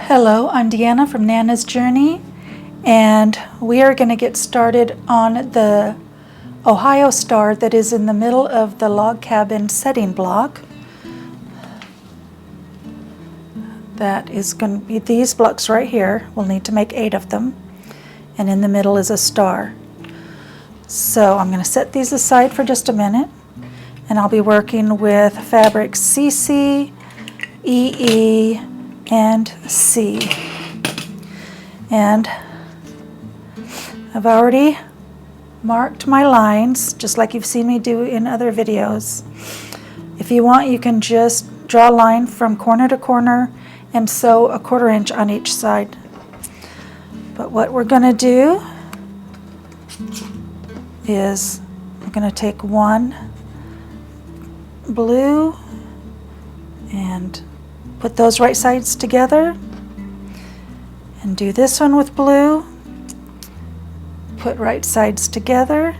Hello, I'm Deanna from Nana's Journey, and we are going to get started on the Ohio star that is in the middle of the log cabin setting block. That is going to be these blocks right here. We'll need to make 8 of them, and in the middle is a star. So I'm going to set these aside for just a minute, and I'll be working with fabric CC, EE, and C. And I've already marked my lines, just like you've seen me do in other videos. If you want, you can just draw a line from corner to corner and sew a 1/4 inch on each side. But what we're going to do is I'm going to take one blue and put those right sides together, and do this one with blue, put right sides together,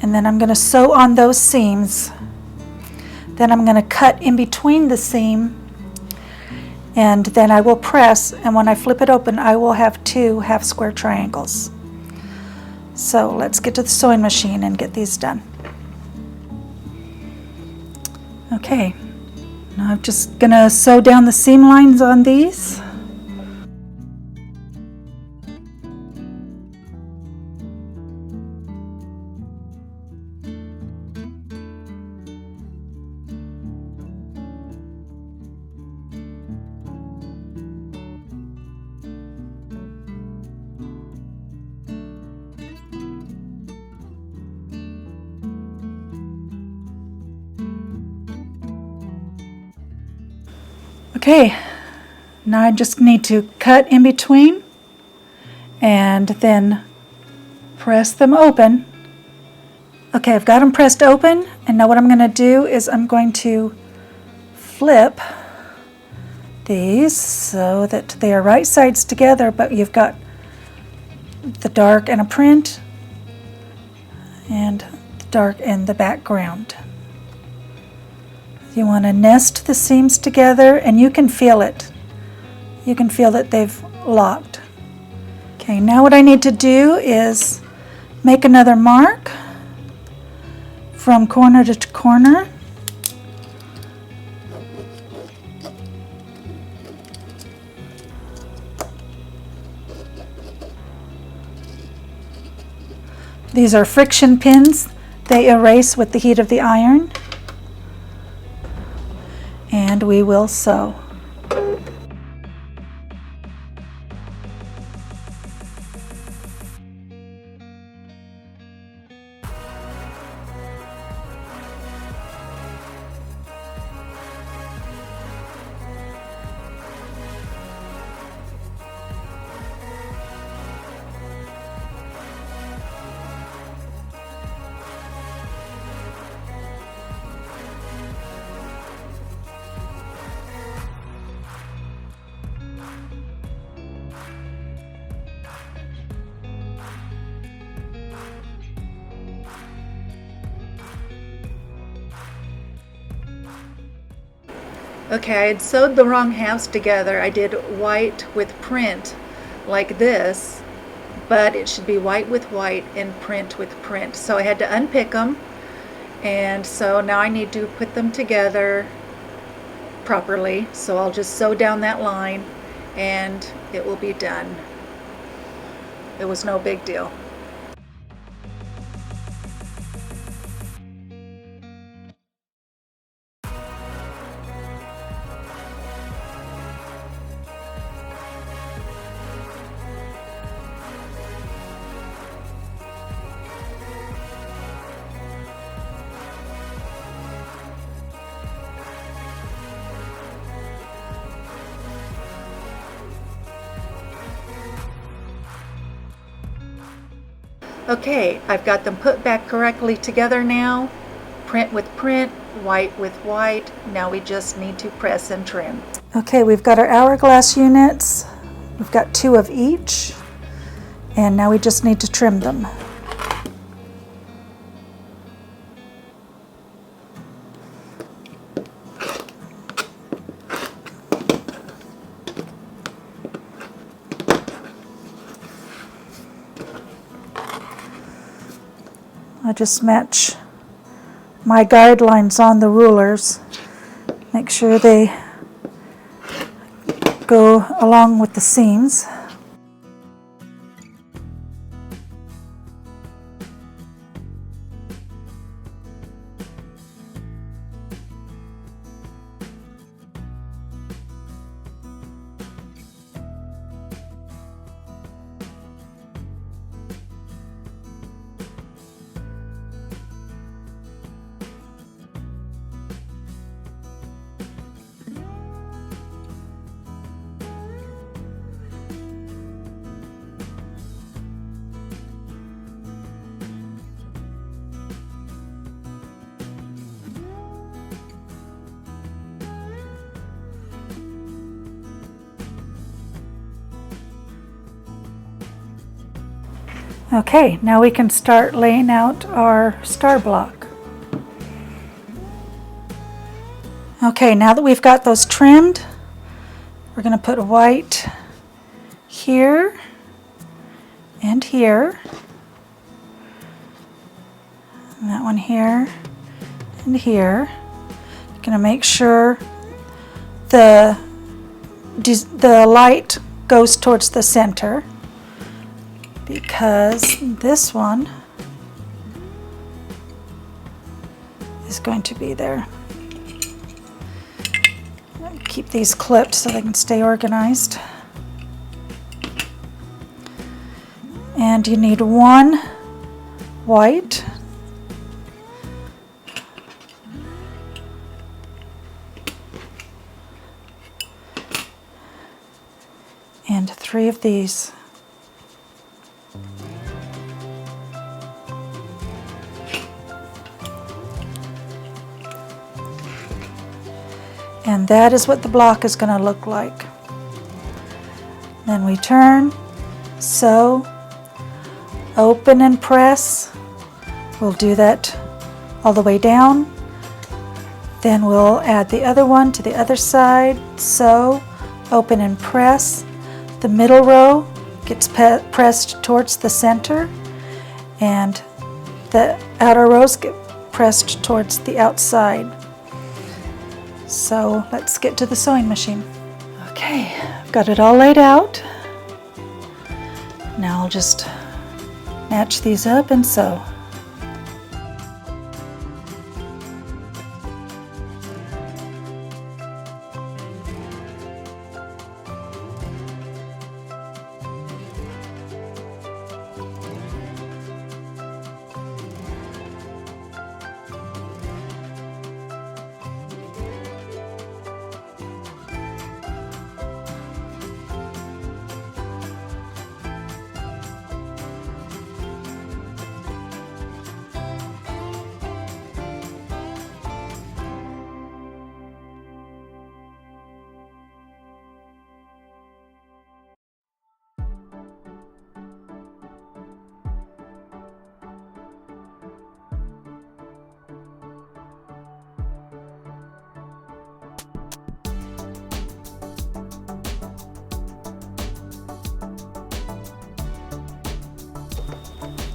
and then I'm going to sew on those seams. Then I'm going to cut in between the seam, and then I will press, and when I flip it open I will have 2 half square triangles. So let's get to the sewing machine and get these done. Okay, now I'm just going to sew down the seam lines on these. Okay, now I just need to cut in between and then press them open. Okay, I've got them pressed open, and now what I'm going to do is I'm going to flip these so that they are right sides together, but you've got the dark and a print and the dark in the background. You want to nest the seams together, and you can feel it. You can feel that they've locked. Okay, now what I need to do is make another mark from corner to corner. These are friction pins. They erase with the heat of the iron. And we will sew. Okay, I had sewed the wrong halves together. I did white with print like this, but it should be white with white and print with print. So I had to unpick them, and so now I need to put them together properly. So I'll just sew down that line and it will be done. It was no big deal. Okay, I've got them put back correctly together now. Print with print, white with white. Now we just need to press and trim. Okay, we've got our hourglass units. We've got 2 of each. And now we just need to trim them. just match my guidelines on the rulers. Make sure they go along with the seams. Okay, now we can start laying out our star block. Okay, now that we've got those trimmed, we're going to put white here and here, and that one here and here. You're going to make sure the light goes towards the center, because this one is going to be there. Keep these clipped so they can stay organized. And you need one white, and 3 of these. And that is what the block is going to look like. Then we turn, sew, open and press. We'll do that all the way down. Then we'll add the other one to the other side, sew, open and press. The middle row gets pressed towards the center, and the outer rows get pressed towards the outside. So let's get to the sewing machine. Okay, I've got it all laid out. Now I'll just match these up and sew.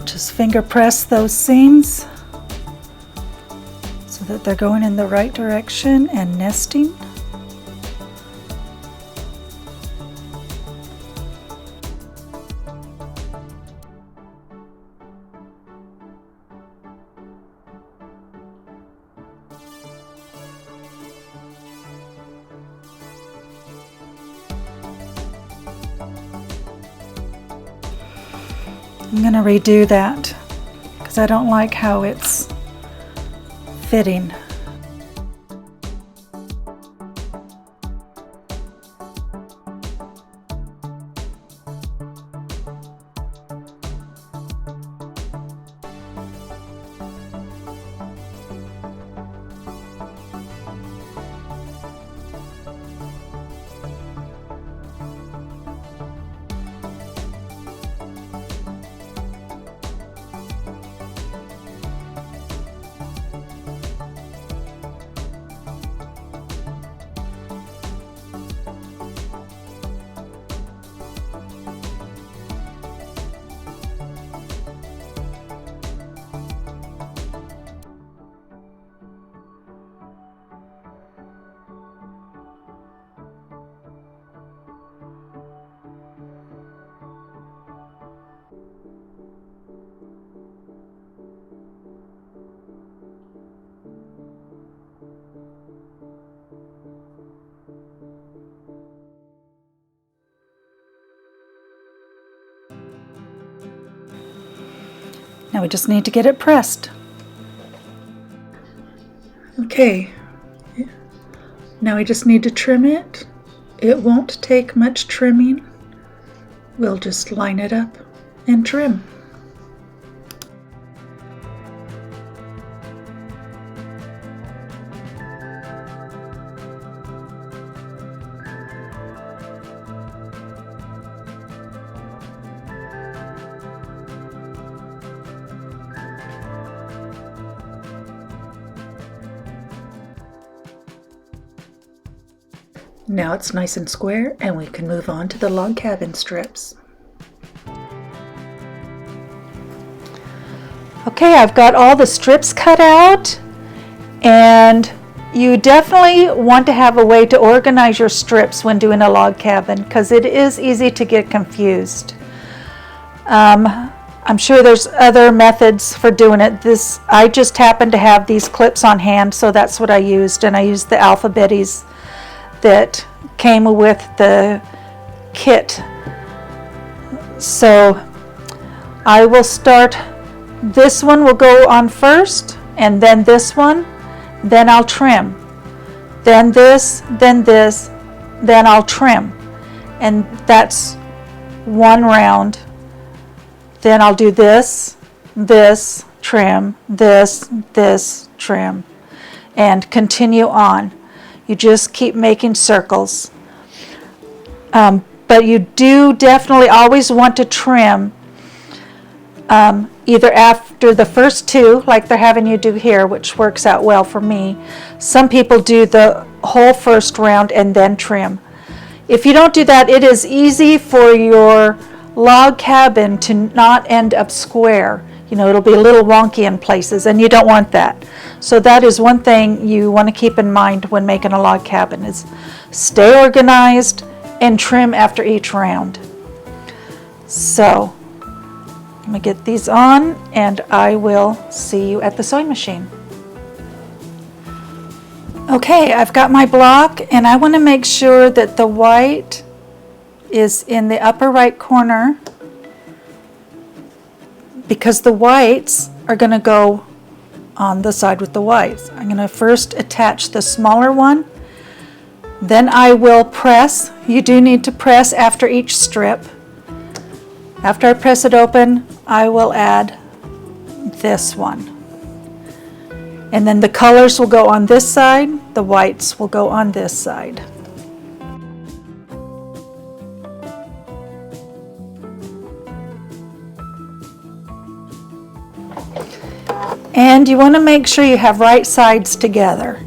Just finger press those seams so that they're going in the right direction and nesting. I'm going to redo that because I don't like how it's fitting. Now we just need to get it pressed. Okay, now we just need to trim it. It won't take much trimming. We'll just line it up and trim. Now it's nice and square, and we can move on to the log cabin strips. Okay, I've got all the strips cut out, and you definitely want to have a way to organize your strips when doing a log cabin, because it is easy to get confused. I'm sure there's other methods for doing it. I just happened to have these clips on hand, so that's what I used, and I used the alphabeties that came with the kit. So I will start, this one will go on first, and then this one, then I'll trim, then this, then I'll trim, and that's one round. Then I'll do this, trim, this, trim, and continue on. You just keep making circles. But you do definitely always want to trim either after the first two, like they're having you do here, which works out well for me. Some people do the whole first round and then trim. If you don't do that, it is easy for your log cabin to not end up square. You know, it'll be a little wonky in places, and you don't want that. So that is one thing you want to keep in mind when making a log cabin, is stay organized and trim after each round. So let me get these on, and I will see you at the sewing machine. Okay, I've got my block, and I want to make sure that the white is in the upper right corner, because the whites are going to go on the side with the whites. I'm going to first attach the smaller one, then I will press. You do need to press after each strip. After I press it open, I will add this one. And then the colors will go on this side, the whites will go on this side. And you want to make sure you have right sides together.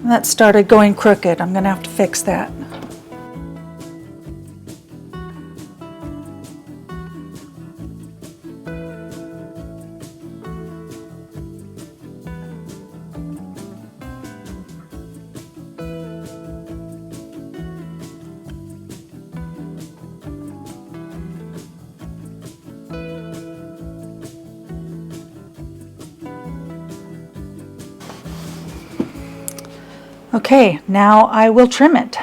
That started going crooked. I'm going to have to fix that. Okay, now I will trim it.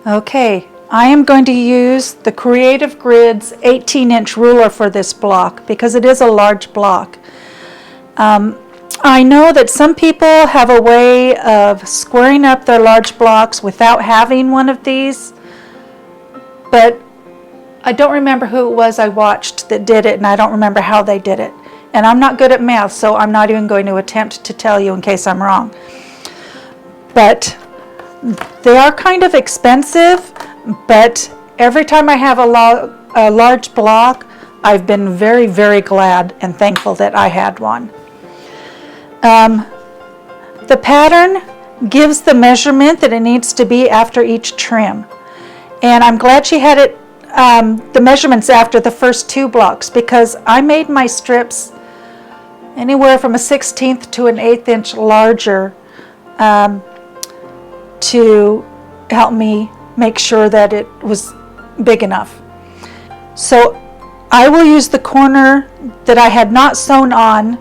Okay, I am going to use the Creative Grids 18-inch ruler for this block because it is a large block. I know that some people have a way of squaring up their large blocks without having one of these, but I don't remember who it was I watched that did it, and I don't remember how they did it. And I'm not good at math, so I'm not even going to attempt to tell you in case I'm wrong. But they are kind of expensive, but every time I have a large block, I've been very, very glad and thankful that I had one. The pattern gives the measurement that it needs to be after each trim. And I'm glad she had it, the measurements after the first 2 blocks, because I made my strips anywhere from a 1/16 to an 1/8 inch larger to help me make sure that it was big enough. So I will use the corner that I had not sewn on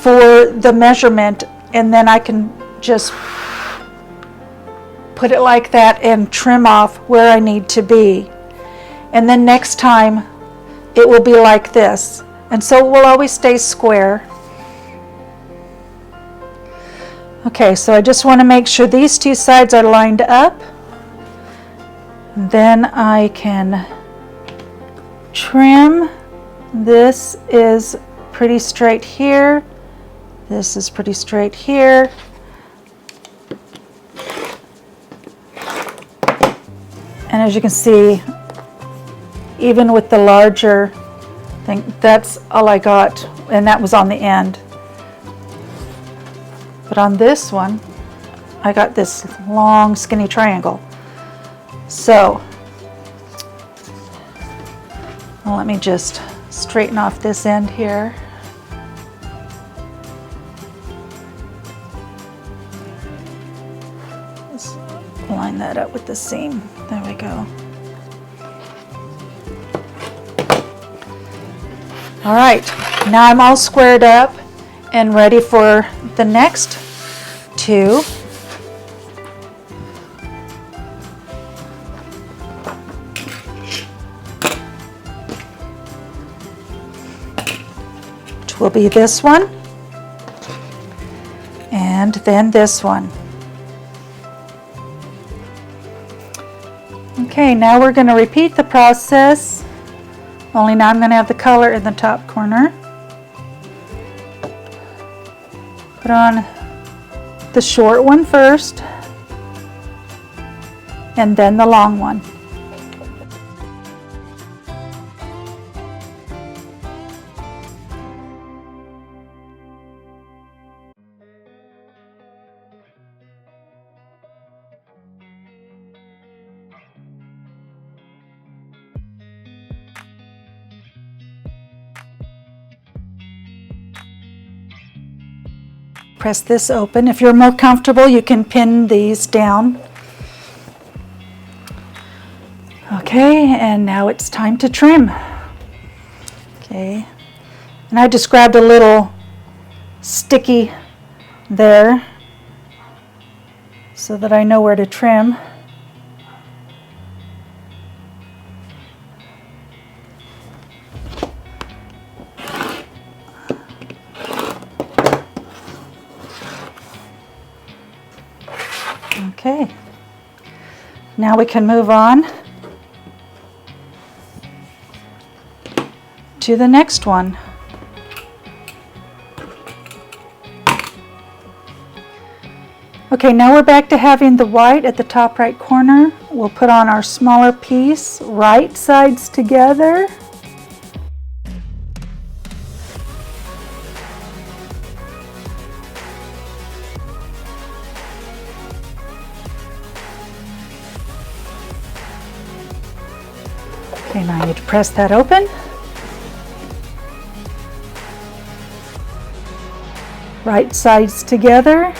for the measurement, and then I can just put it like that and trim off where I need to be. And then next time it will be like this. And so it will always stay square. Okay, so I just want to make sure these 2 sides are lined up. Then I can trim. This is pretty straight here. This is pretty straight here. And as you can see, even with the larger thing, that's all I got, and that was on the end. But on this one, I got this long skinny triangle. So, well, let me just straighten off this end here. Just line that up with the seam. There we go. All right, now I'm all squared up and ready for the next 2. Which will be this one and then this one. Okay, now we're going to repeat the process, only now I'm going to have the color in the top corner. Put on the short one first, and then the long one. Press this open. If you're more comfortable, you can pin these down. Okay, and now it's time to trim. Okay, and I just grabbed a little sticky there so that I know where to trim. Okay, now we can move on to the next one. Okay, now we're back to having the white at the top right corner. We'll put on our smaller piece, right sides together. Okay, now I need to press that open. Right sides together.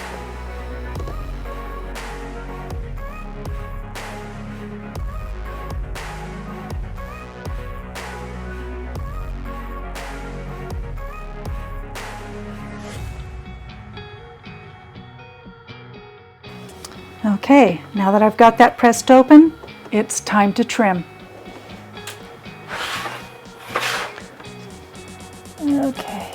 Okay, now that I've got that pressed open, it's time to trim. Okay.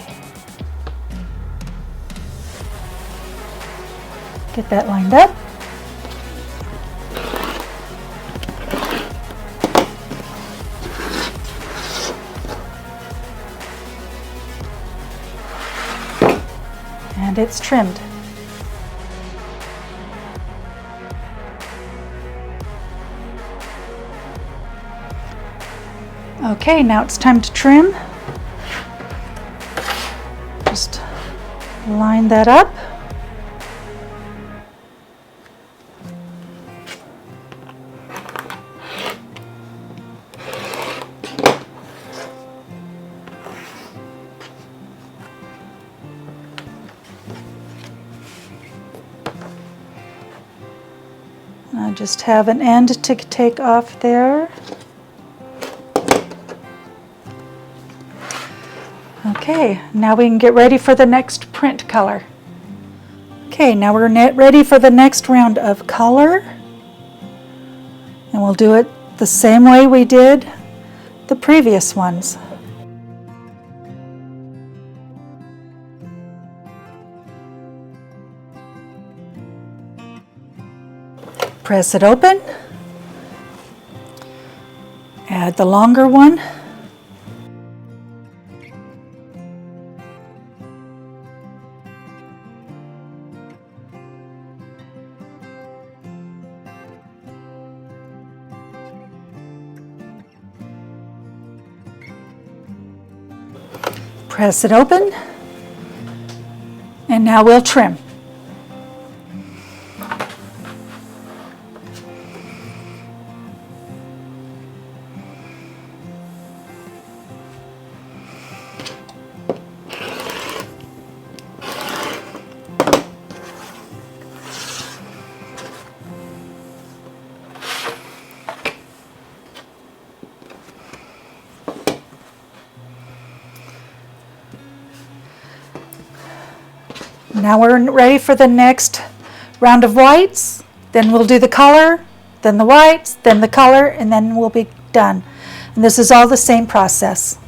Get that lined up. And it's trimmed. Okay, now it's time to trim. Just line that up. I just have an end to take off there. Okay, now we can get ready for the next print color. Okay, now we're ready for the next round of color. And we'll do it the same way we did the previous ones. Press it open. Add the longer one. Press it open. And now we'll trim. Now we're ready for the next round of whites. Then we'll do the color, then the whites, then the color, and then we'll be done. And this is all the same process.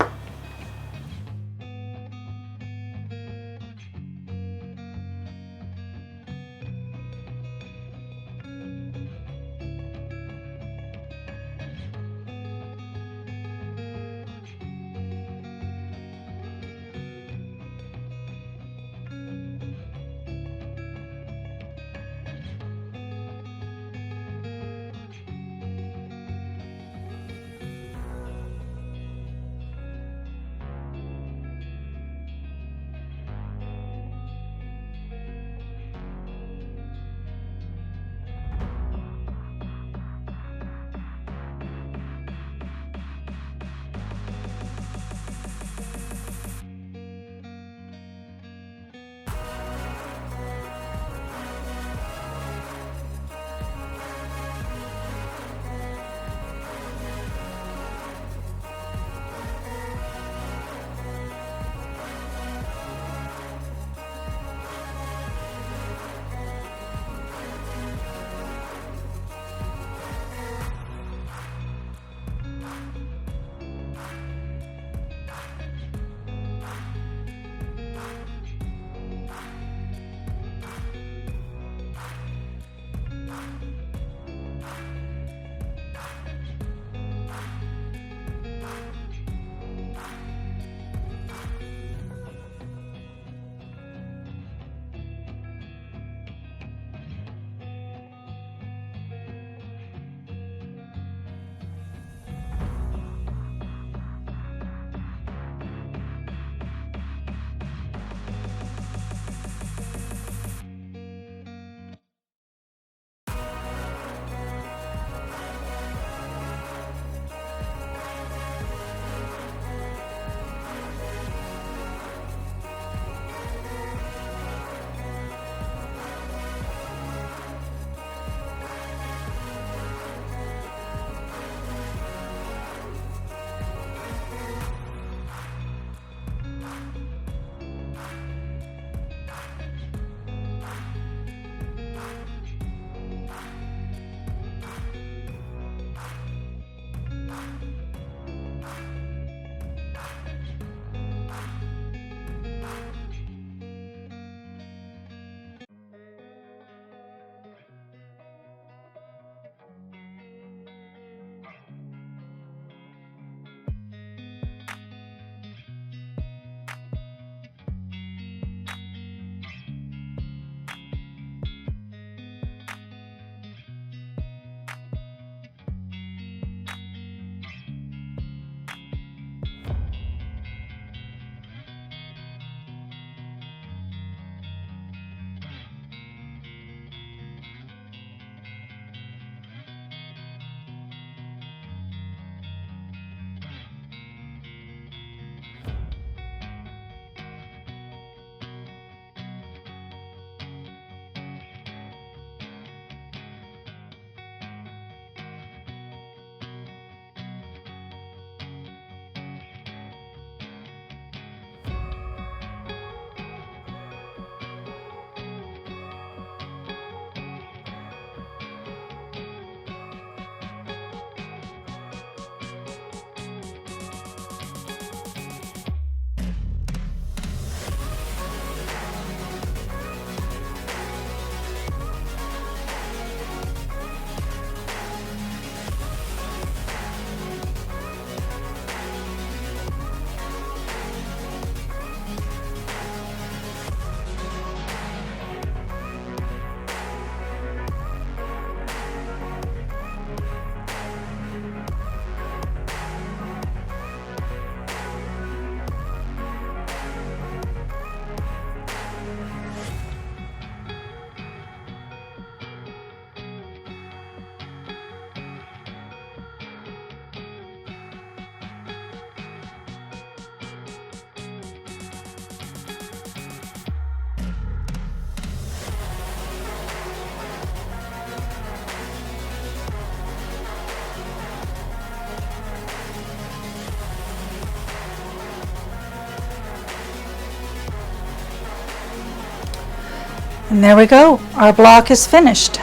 And there we go, our block is finished.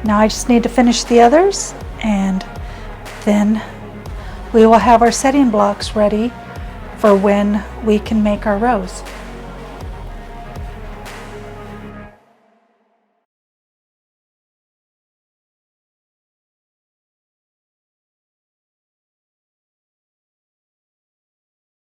Now I just need to finish the others, and then we will have our setting blocks ready for when we can make our rows.